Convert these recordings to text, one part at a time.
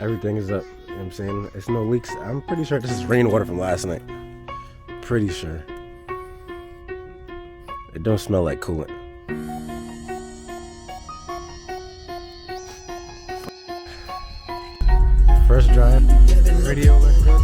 Everything is up. You know what I'm saying? It's no leaks. I'm pretty sure this is rainwater from last night. Pretty sure. It don't smell like coolant. First drive, radio work good.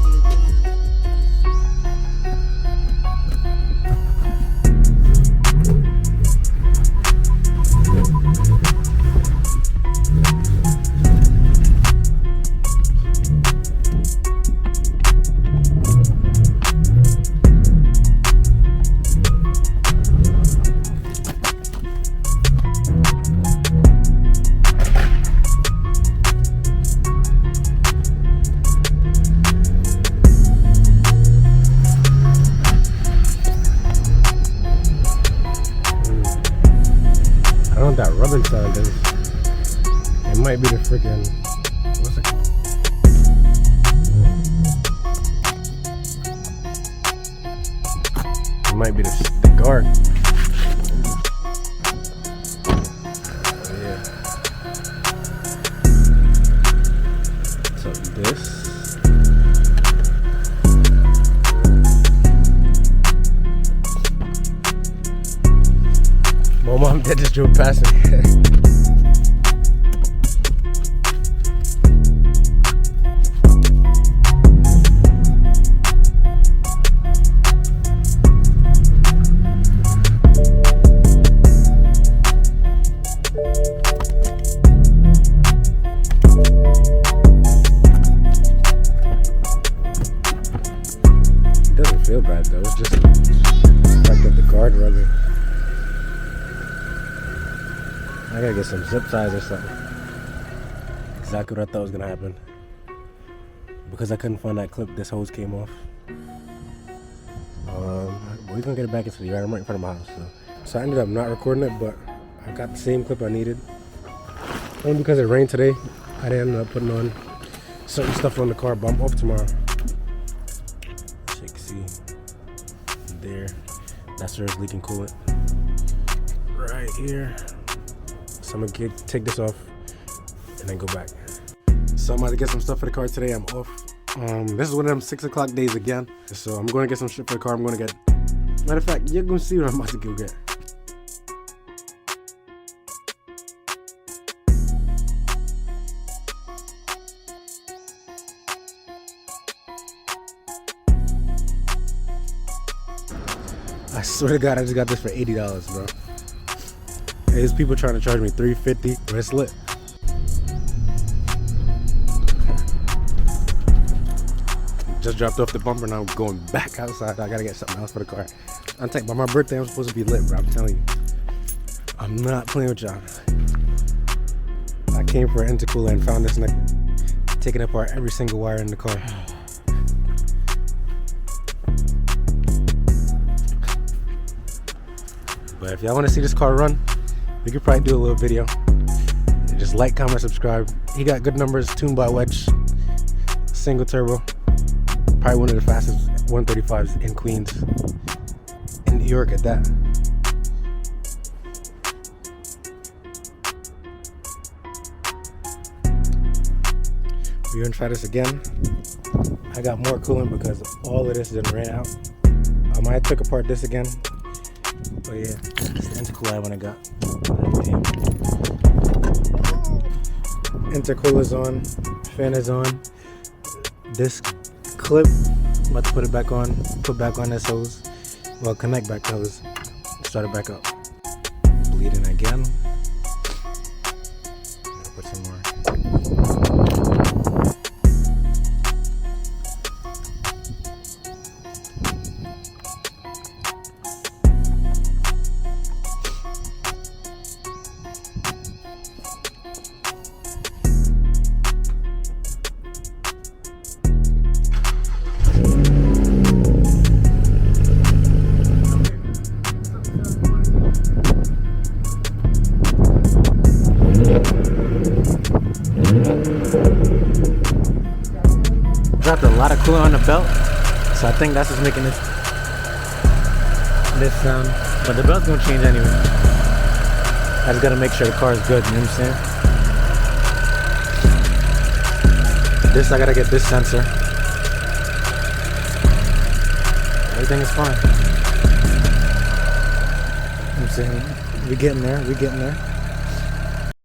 I don't know what that rubbing sound is. It might be the freaking, what's it called? It might be the guard. Yeah. So this. My mom did just drove past me. It doesn't feel bad though, it's just the fact that the guard running. I gotta get some zip ties or something. Exactly what I thought was gonna happen. Because I couldn't find that clip, this hose came off. We're gonna get it back into the yard. I'm right in front of my house. So I ended up not recording it, but I got the same clip I needed. Only because it rained today, I didn't end up putting on certain stuff on the car, but I'm off tomorrow. So you can see there, that's where it's leaking coolant. Right here. So I'm gonna take this off and then go back. So I'm about to get some stuff for the car today. I'm off. This is one of them 6 o'clock days again. So I'm gonna get some shit for the car. I'm gonna get, matter of fact, you're gonna see what I'm about to go get. I swear to God, I just got this for $80, bro. There's people trying to charge me $350, but it's lit. Just dropped off the bumper, now I'm going back outside. I gotta get something else for the car. I'm by my birthday, I'm supposed to be lit, bro. I'm telling you. I'm not playing with y'all. I came for an intercooler and found this nigga taking apart every single wire in the car. But if y'all want to see this car run, we could probably do a little video. Just like, comment, subscribe. He got good numbers, tuned by Wedge, single turbo. Probably one of the fastest 135s in Queens, in New York at that. We're gonna try this again. I got more coolant because all of this didn't ran out. I might took apart this again. But yeah, it's the intercooler I went and got. Intercooler's on, fan is on. This clip, I'm about to put it back on, put back on this hose. Well, connect back the hose, start it back up. Bleeding again. Put some more. Dropped a lot of coolant on the belt, so I think that's what's making this sound. But the belt's gonna change anyway. I just gotta make sure the car is good, you know what I'm saying? This, I gotta get this sensor. Everything is fine. I'm saying, we getting there.